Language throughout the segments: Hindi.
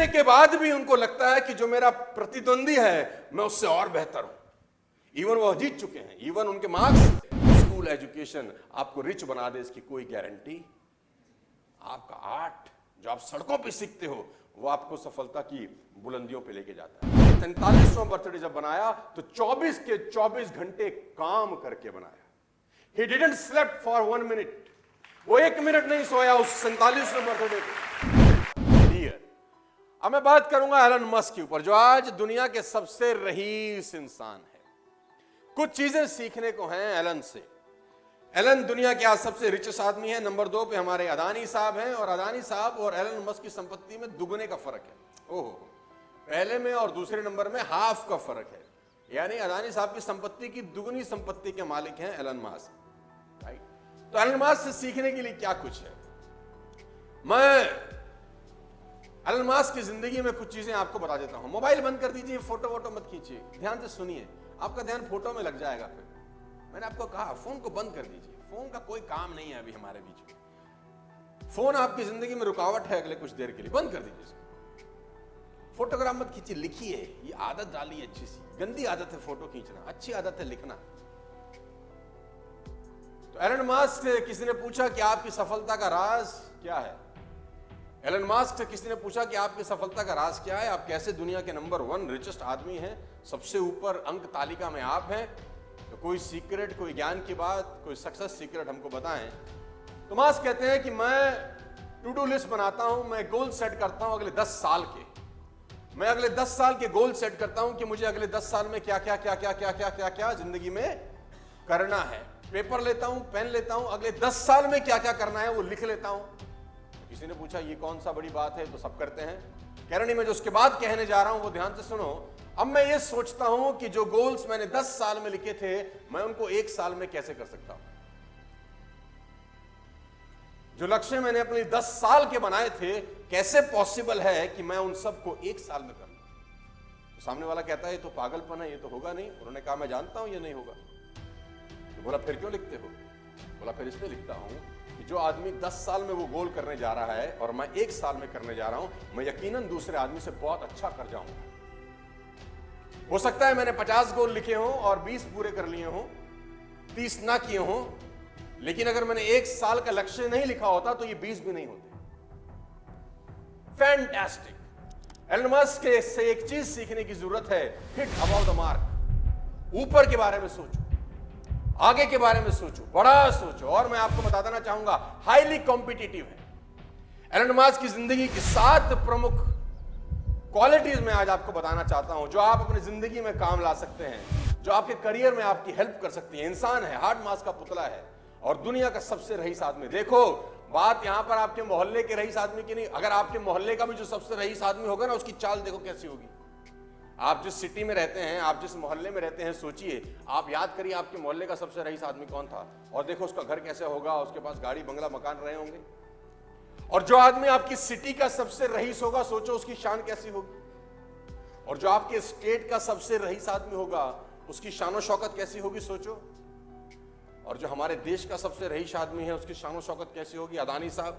जीतने के बाद भी उनको लगता है कि जो मेरा प्रतिद्वंदी है मैं उससे और बेहतर हूं। इवन वो जीत चुके हैं, इवन उनके मार्क्स, स्कूल एजुकेशन आपको रिच बना दे इसकी कोई गारंटी। आपका आर्ट जो आप सड़कों पे सीखते हो वो आपको सफलता की बुलंदियों पे लेके जाता है। 43वां बर्थडे जब बनाया तो 24 के 24 घंटे काम करके बनाया। He didn't slept for 1 minute. वो 1 मिनट नहीं सोया उस 47वें बर्थडे पे। अब मैं बात करूंगा एलन मस्क के ऊपर, जो आज दुनिया के सबसे रईस इंसान है। कुछ चीजें सीखने को हैं एलन से। एलन दुनिया के आज सबसे रिचेस्ट आदमी है। नंबर 2 पे हमारे अदानी साहब हैं, और अदानी साहब और एलन मस्क की संपत्ति में दुगने का फर्क है। ओहो, पहले में और दूसरे नंबर में हाफ का फर्क है। यानी अदानी साहब की संपत्ति की दुगनी संपत्ति के मालिक हैं एलन मस्क। राइट? तो एलन मस्क से सीखने के लिए क्या कुछ है? मैं एलन मस्क की जिंदगी में कुछ चीजें आपको बता देता हूं। मोबाइल बंद कर दीजिए, फोटो वोटो मत खींचिए, ध्यान से सुनिए, आपका ध्यान फोटो में लग जाएगा। फिर मैंने आपको कहा फोन को बंद कर दीजिए, फोन का कोई काम नहीं है अभी हमारे बीच में। फोन आपकी जिंदगी में रुकावट है अगले कुछ देर के लिए, बंद कर दीजिए इसको। फोटोग्राफ मत खींचिए, लिखिए। ये आदत डालिए अच्छी सी। गंदी आदत है फोटो खींचना, अच्छी आदत है लिखना। तो एलन मस्क से किसी ने पूछा कि आपकी सफलता का राज क्या है? एलन मस्क से किसी ने पूछा कि आपकी सफलता का राज क्या है? आप कैसे दुनिया के नंबर 1 रिचेस्ट आदमी हैं, सबसे ऊपर अंक तालिका में आप हैं? तो कोई सीक्रेट, कोई ज्ञान की बात, कोई सक्सेस सीक्रेट हमको बताएं। तो मस्क कहते हैं कि मैं टू डू लिस्ट बनाता हूं, मैं गोल सेट करता हूं अगले 10 साल के। मैं अगले 10 साल के गोल सेट करता हूं कि मुझे अगले 10 साल में क्या क्या क्या क्या क्या क्या क्या क्या जिंदगी में करना है। पेपर लेता हूं, पेन लेता हूं, अगले 10 साल में क्या क्या करना है वो लिख लेता हूं। किसी ने पूछा ये कौन सा बड़ी बात है? तो सब करते हैं। कह रहे नहीं, मैं जो उसके बाद कहने जा रहा हूं वो ध्यान से सुनो। अब मैं ये सोचता हूं कि जो गोल्स मैंने 10 साल में लिखे थे मैं उनको 1 साल में कैसे कर सकता हूं। जो लक्ष्य मैंने अपने 10 साल के बनाए थे, कैसे पॉसिबल है कि मैं उन सबको 1 साल में कर लूं? तो सामने वाला कहता है ये तो पागलपन है, ये तो होगा नहीं। उन्होंने कहा मैं जानता हूं ये नहीं होगा। तो बोला फिर क्यों लिखते हो? बोला फिर इसलिए लिखता हूं कि जो आदमी 10 साल में वो गोल करने जा रहा है और मैं 1 साल में करने जा रहा हूं, मैं यकीनन दूसरे आदमी से बहुत अच्छा कर जाऊंगा। हो सकता है मैंने 50 गोल लिखे हों और 20 पूरे कर लिए हों, 30 ना किए हों, लेकिन अगर मैंने 1 साल का लक्ष्य नहीं लिखा होता तो ये 20 भी नहीं होते। फैंटास्टिक। एलन मस्क से एक चीज सीखने की जरूरत है, हिट अबाउट द मार्क। ऊपर के बारे में सोचो, आगे के बारे में सोचो, बड़ा सोचो। और मैं आपको बता देना चाहूंगा हाईली कॉम्पिटिटिव है। एलन मस्क की जिंदगी की 7 प्रमुख क्वालिटीज मैं आज आपको बताना चाहता हूं जो आप अपनी जिंदगी में काम ला सकते हैं, जो आपके करियर में आपकी हेल्प कर सकती है। इंसान है, हार्ड मास का पुतला है और दुनिया का सबसे रईस आदमी। देखो बात यहां पर आपके मोहल्ले के रईस आदमी की नहीं, अगर आपके मोहल्ले का भी जो सबसे रईस आदमी होगा ना, उसकी चाल देखो कैसी होगी। आप जिस सिटी में रहते हैं, आप जिस मोहल्ले में रहते हैं, सोचिए, आप याद करिए आपके मोहल्ले का सबसे रईस आदमी कौन था, और देखो उसका घर कैसे होगा, उसके पास गाड़ी बंगला मकान रहे होंगे। और जो आदमी आपकी सिटी का सबसे रईस होगा, सोचो उसकी शान कैसी होगी। और जो आपके स्टेट का सबसे रईस आदमी होगा, उसकी शान और शौकत कैसी होगी, सोचो। और जो हमारे देश का सबसे रईस आदमी है, उसकी शान और शौकत कैसी होगी, अदानी साहब।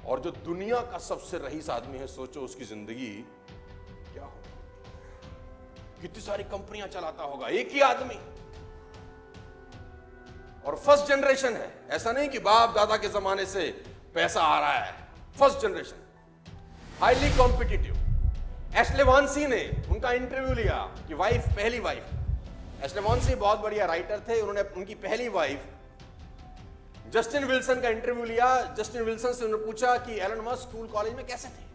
और जो दुनिया का सबसे रईस आदमी है, सोचो उसकी जिंदगी क्या होगी। कितनी सारी कंपनियां चलाता होगा एक ही आदमी। और फर्स्ट जनरेशन है, ऐसा नहीं कि बाप दादा के जमाने से पैसा आ रहा है। First generation, highly competitive. Ashlee Vance ने उनका इंटरव्यू लिया कि वाइफ, पहली वाइफ। एशले वॉन्सी बहुत बढ़िया राइटर थे, उन्होंने उनकी पहली वाइफ जस्टिन विल्सन का इंटरव्यू लिया। जस्टिन विल्सन से उन्होंने पूछा कि एलन मस्क स्कूल कॉलेज में कैसे थे।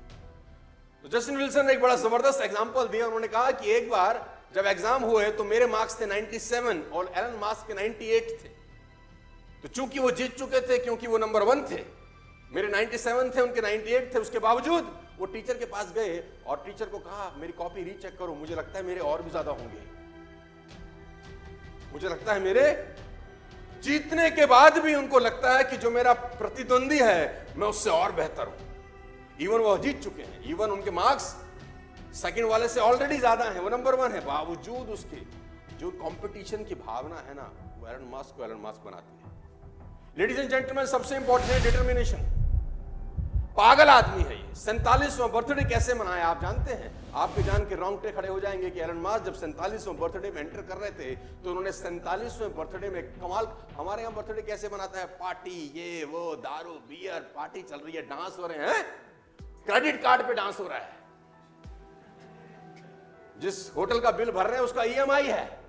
तो जस्टिन विल्सन ने एक बड़ा जबरदस्त एग्जांपल दिया। उन्होंने कहा कि एक बार जब एग्जाम हुए तो मेरे मार्क्स थे 97 और एलन मस्क के 98 थे। तो चूंकि वो जीत चुके थे, क्योंकि वो नंबर 1 थे, मेरे 97 थे, उनके 98 थे, उसके बावजूद वो टीचर के पास गए और टीचर को कहा मेरी कॉपी रीचेक करो, मुझे लगता है मेरे और भी ज्यादा होंगे। मुझे लगता है मेरे, जीतने के बाद भी उनको लगता है कि जो मेरा प्रतिद्वंदी है मैं उससे और बेहतर हूं। इवन वो जीत चुके हैं, इवन उनके मार्क्स सेकंड वाले से ऑलरेडी ज्यादा हैं, वो नंबर 1 है, बावजूद उसके जो कंपटीशन की भावना है ना, वो एलन मस्क को एलन मस्क बनाती है। लेडीज एंड जेंटलमैन, सबसे इंपॉर्टेंट है डिटर्मिनेशन। पागल आदमी है ये, 47वां बर्थडे कैसे मनाया आप जानते हैं? आपके जान के रोंगटे खड़े हो जाएंगे कि एलन मास्क जब 47वां बर्थडे में एंटर कर रहे थे तो उन्होंने 47वें बर्थडे में कमाल। हमारे यहां बर्थडे कैसे मनाता है? पार्टी, ये वो, दारू बियर, पार्टी चल रही है, डांस हो रहे हैं, क्रेडिट कार्ड पे डांस हो रहा है, जिस होटल का बिल भर रहे हैं उसका ईएमआई है,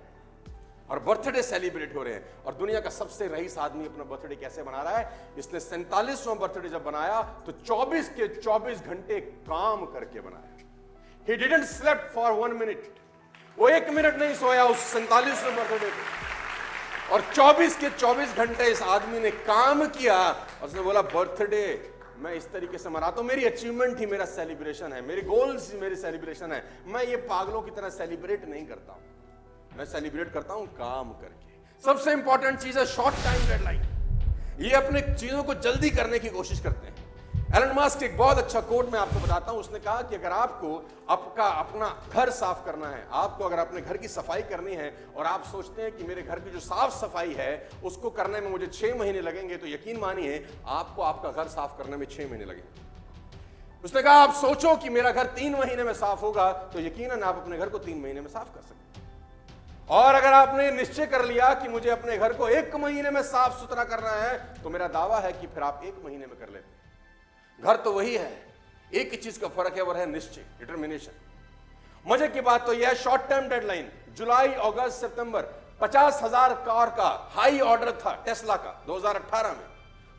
और बर्थडे सेलिब्रेट हो रहे हैं। और दुनिया का सबसे रईस आदमी अपना बर्थडे कैसे मना रहा है? इसने 47वां बर्थडे जब बनाया तो 24 के 24 घंटे काम करके बनाया। He didn't slept for 1 minute. वो 1 मिनट नहीं सोया उस 47वें बर्थडे पे, और 24 के 24 घंटे इस आदमी ने काम किया। और उसने बोला बर्थडे मैं इस तरीके से मनाता हूं, मेरी अचीवमेंट ही मेरा सेलिब्रेशन है, मेरे गोल्स ही मेरी सेलिब्रेशन है। मैं ये पागलों की तरह सेलिब्रेट नहीं करता हूं, मैं सेलिब्रेट करता हूं काम करके। सबसे इंपॉर्टेंट चीज है शॉर्ट टाइम डेडलाइन। ये अपने चीजों को जल्दी करने की कोशिश करते हैं। एलन मास्क एक बहुत अच्छा कोट मैं आपको बताता हूं। उसने कहा कि अगर आपको अपना घर साफ करना है, आपको अगर अपने घर की सफाई करनी है और आप सोचते हैं कि मेरे घर की जो साफ सफाई है उसको करने में मुझे 6 महीने लगेंगे, तो यकीन मानिए आपको आपका घर साफ करने में 6 महीने लगेंगे। उसने कहा आप सोचो कि मेरा घर 3 महीने में साफ होगा, तो यकीनन आप अपने घर को 3 महीने में साफ कर सकते हैं। और अगर आपने निश्चय कर लिया कि मुझे अपने घर को 1 महीने में साफ सुथरा करना है, तो मेरा दावा है कि फिर आप 1 महीने में कर लेते हैं। घर तो वही है, एक ही चीज का फर्क है, वो है निश्चय, डिटर्मिनेशन। मजे की बात तो यह है शॉर्ट टर्म डेडलाइन। जुलाई, अगस्त, सितंबर 50,000 कार का हाई ऑर्डर था टेस्ला का 2018 में।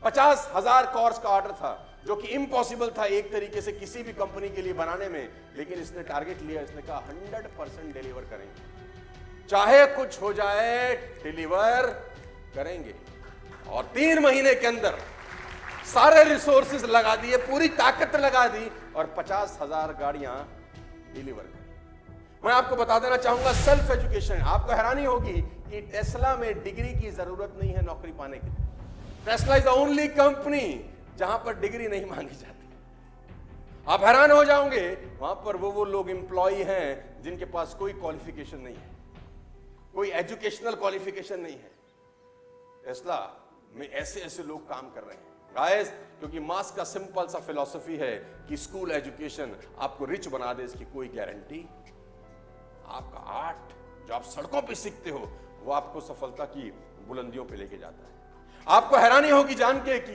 50,000 कार्स का ऑर्डर था, जो कि इम्पॉसिबल था एक तरीके से किसी भी कंपनी के लिए बनाने में। लेकिन इसने टारगेट लिया, इसने कहा 100% डिलीवर करेंगे, चाहे कुछ हो जाए डिलीवर करेंगे। और 3 महीने के अंदर सारे रिसोर्सेज लगा दिए, पूरी ताकत लगा दी, और 50,000 गाड़ियां डिलीवर करी। मैं आपको बता देना चाहूंगा सेल्फ एजुकेशन। आपको हैरानी होगी कि टेस्ला में डिग्री की जरूरत नहीं है नौकरी पाने के लिए। Tesla is the only company जहां पर डिग्री नहीं मांगी जाती। आप हैरान हो जाओगे, वहां पर वो लोग एम्प्लॉय हैं जिनके पास कोई क्वालिफिकेशन नहीं है, कोई एजुकेशनल क्वालिफिकेशन नहीं है। टेस्ला में ऐसे ऐसे लोग काम कर रहे हैं गाइस, क्योंकि मास्क का सिंपल सा फिलॉसफी है कि स्कूल एजुकेशन आपको रिच बना दे, इसकी कोई गारंटी। आपका आर्ट जो आप सड़कों पे सीखते हो वो आपको सफलता की बुलंदियों पे लेके जाता है। आपको हैरानी होगी जान के कि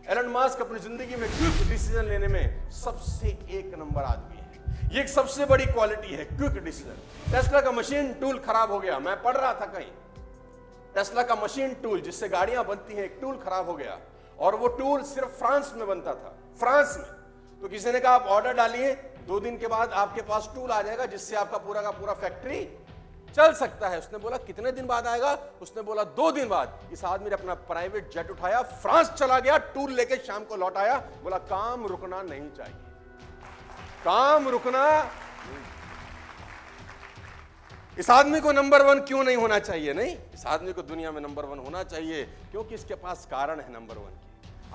एलन मास्क अपनी जिंदगी में क्विक डिसीजन लेने में सबसे 1 नंबर आदमी है। ये एक सबसे बड़ी क्वालिटी है, क्विक डिसीजन। टेस्ला का मशीन टूल खराब हो गया, मैं पढ़ रहा था कहीं, टेस्ला का मशीन टूल जिससे गाड़ियां बनती हैं, एक टूल खराब हो गया, और वो टूल सिर्फ फ्रांस में बनता था, फ्रांस में। तो किसी ने कहा आप ऑर्डर डालिए, 2 दिन के बाद आपके पास टूल आ जाएगा जिससे आपका पूरा का पूरा फैक्ट्री चल सकता है। उसने बोला कितने दिन बाद आएगा? उसने बोला 2 दिन बाद। इस आदमी ने अपना प्राइवेट जेट उठाया, फ्रांस चला गया, टूल लेके शाम को लौट आया, बोला काम रुकना नहीं चाहिए, काम रुकना। इस आदमी को नंबर 1 क्यों नहीं होना चाहिए? नहीं, इस आदमी को दुनिया में नंबर 1 होना चाहिए क्योंकि इसके पास कारण है नंबर 1 की।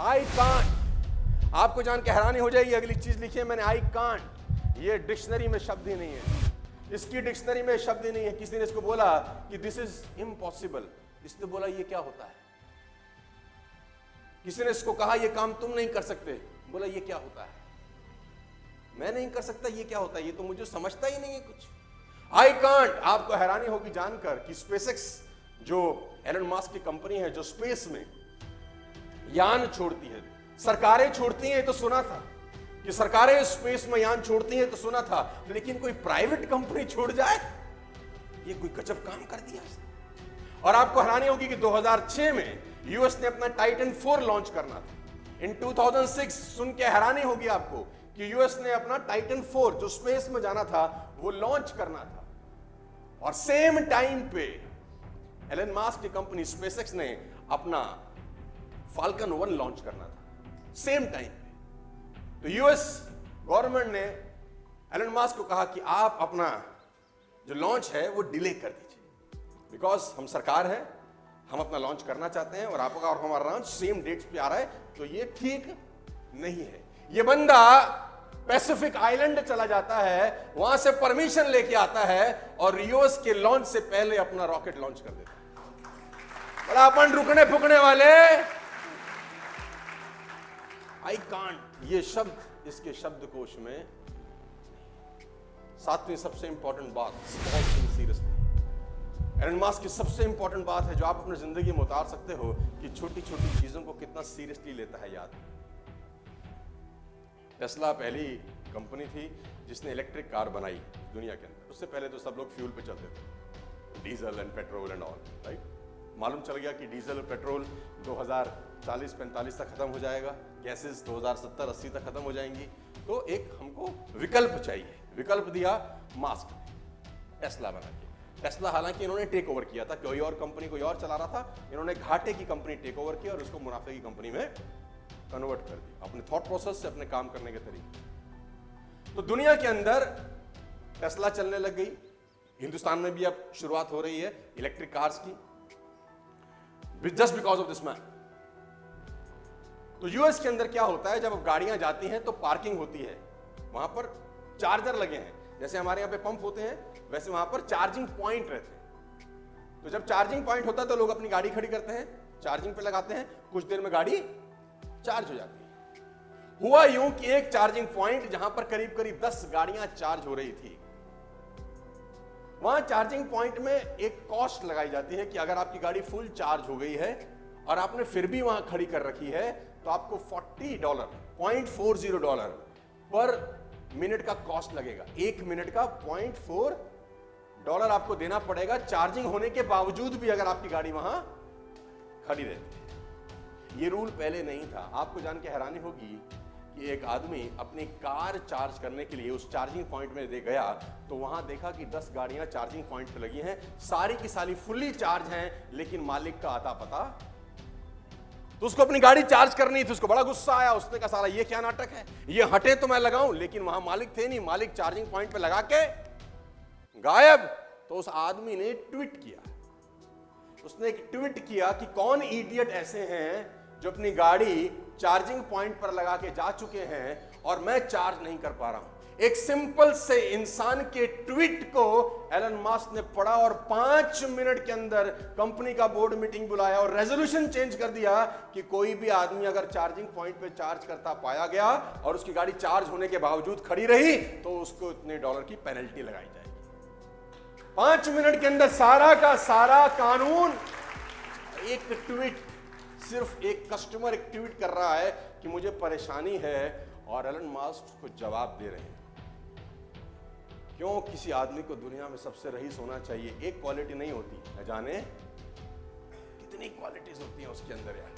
I can't. आपको जान के हैरानी हो जाएगी, अगली चीज लिखिए मैंने, आई कांट। ये डिक्शनरी में शब्द ही नहीं है, इसकी डिक्शनरी में शब्द ही नहीं है। किसी ने इसको बोला कि दिस इज इम्पॉसिबल, इसने बोला ये क्या होता है। किसी ने इसको कहा ये काम तुम नहीं कर सकते, बोला ये क्या होता है, मैं नहीं कर सकता, ये क्या होता है, ये तो मुझे समझता ही नहीं है कुछ। I can't. आपको हैरानी होगी जानकर कि स्पेसएक्स जो एलन मास्क की कंपनी है, जो स्पेस में यान छोड़ती है, सरकारें छोड़ती हैं तो सुना था कि सरकारें स्पेस में यान छोड़ती हैं तो सुना था, लेकिन कोई प्राइवेट कंपनी छोड़ जाए, ये कोई गजब काम कर दिया इसने। और आपको हैरानी होगी कि 2006 में यूएस ने अपना टाइटन 4 लॉन्च करना था। इन 2006 सुन के हैरानी होगी आपको कि यूएस ने अपना टाइटन 4 जो स्पेस में जाना था वो लॉन्च करना था, और सेम टाइम पे एलन मास्क की कंपनी स्पेसएक्स ने अपना फाल्कन 1 लॉन्च करना था, सेम टाइम पे। तो यूएस गवर्नमेंट ने एलन मास्क को कहा कि आप अपना जो लॉन्च है वो डिले कर दीजिए, बिकॉज हम सरकार है, हम अपना लॉन्च करना चाहते हैं और आपका और हमारा लॉन्च सेम डेट्स पे आ रहा है, तो ये ठीक नहीं है। ये बंदा पैसिफिक आइलैंड चला जाता है, वहां से परमिशन लेके आता है और यूएस के लॉन्च से पहले अपना रॉकेट लॉन्च कर देता है। बड़ा अपन रुकने फुकने वाले। आई कांट, ये शब्द इसके शब्दकोश में। सातवीं सबसे इंपॉर्टेंट बात, small thing seriously. Elon Musk की सबसे इंपॉर्टेंट बात है जो आप अपनी जिंदगी में उतार सकते हो कि छोटी छोटी चीजों को कितना सीरियसली लेता है याद। टेस्ला पहली कंपनी थी जिसने इलेक्ट्रिक कार बनाई दुनिया के अंदर। उससे पहले तो सब लोग फ्यूल पे चलते थे, diesel and petrol and all, right. मालूम चल गया कि डीजल और पेट्रोल 2040-45 तक खत्म हो जाएगा, गैसेस 2070-80 तक खत्म हो जाएंगी। तो एक हमको विकल्प चाहिए। विकल्प दिया मास्क ने, टेस्ला बना के। टेस्ला हालांकि इन्होंने टेक ओवर किया था, कोई और कंपनी कोई और चला रहा था, इन्होंने घाटे की कंपनी टेक ओवर की और उसको मुनाफे की कंपनी में कन्वर्ट कर दी, अपने थॉट प्रोसेस से, अपने काम करने के तरीके। तो दुनिया के अंदर टेस्ला चलने लग गई। हिंदुस्तान में भी अब शुरुआत हो रही है इलेक्ट्रिक कार्स की, just because of this man. तो यूएस के अंदर क्या होता है, जब गाड़ियां जाती हैं तो पार्किंग होती है, वहां पर चार्जर लगे हैं। जैसे हमारे यहां पे पंप होते हैं, वैसे वहां पर चार्जिंग पॉइंट रहते हैं। तो जब चार्जिंग पॉइंट होता है तो लोग अपनी गाड़ी खड़ी करते हैं, चार्जिंग पे लगाते हैं, कुछ देर में गाड़ी चार्ज हो जाती है। हुआ यूं कि एक चार्जिंग पॉइंट जहां पर करीब करीब 10 गाड़ियां चार्ज हो रही थी, वहां चार्जिंग पॉइंट में एक कॉस्ट लगाई जाती है कि अगर आपकी गाड़ी फुल चार्ज हो गई है और आपने फिर भी वहां खड़ी कर रखी है तो आपको $40 पर मिनट का कॉस्ट लगेगा। 1 मिनट का $0.4 आपको देना पड़ेगा, चार्जिंग होने के बावजूद भी अगर आपकी गाड़ी वहां खड़ी रहती है। ये रूल पहले नहीं था। आपको जान के हैरानी होगी कि एक आदमी अपनी कार चार्ज करने के लिए उस चार्जिंग पॉइंट में दे गया तो वहां देखा कि 10 गाड़ियां चार्जिंग पॉइंट पे लगी हैं, सारी की सारी फुल्ली चार्ज हैं, लेकिन मालिक का आता पता। तो उसको अपनी गाड़ी चार्ज करनी थी, उसको बड़ा गुस्सा आया। उसने कहा साला ये क्या नाटक है, ये हटे तो मैं लगाऊं, लेकिन वहां मालिक थे नहीं, मालिक चार्जिंग पॉइंट पे लगा के गायब। तो उस आदमी ने ट्वीट किया, उसने एक ट्वीट किया कि कौन इडियट ऐसे हैं जो अपनी गाड़ी चार्जिंग पॉइंट पर लगा के जा चुके हैं और मैं चार्ज नहीं कर पा रहा हूं। एक सिंपल से इंसान के ट्वीट को एलन मस्क ने पढ़ा और 5 मिनट के अंदर कंपनी का बोर्ड मीटिंग बुलाया और रेजोल्यूशन चेंज कर दिया कि कोई भी आदमी अगर चार्जिंग पॉइंट पे चार्ज करता पाया गया और उसकी गाड़ी चार्ज होने के बावजूद खड़ी रही तो उसको इतने $1 की पेनल्टी लगाई जाएगी। 5 मिनट के अंदर सारा का सारा कानून। एक ट्वीट, सिर्फ एक कस्टमर एक ट्वीट कर रहा है कि मुझे परेशानी है और एलन मस्क को जवाब दे रहे हैं। क्यों किसी आदमी को दुनिया में सबसे रईस होना चाहिए? एक क्वालिटी नहीं होती, न जाने कितनी क्वालिटीज होती हैं उसके अंदर यार।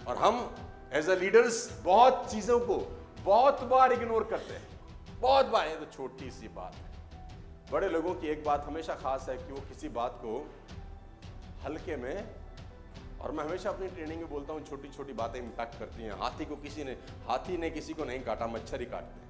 और हम एज अ लीडर्स बहुत चीजों को बहुत बार इग्नोर करते हैं, बहुत बार। ये तो छोटी सी बात है। बड़े लोगों की एक बात हमेशा खास है कि वो किसी बात को हल्के में, और मैं हमेशा अपनी ट्रेनिंग में बोलता हूं छोटी छोटी बातें इंपैक्ट करती हैं। हाथी ने किसी को नहीं काटा, मच्छर ही काटते।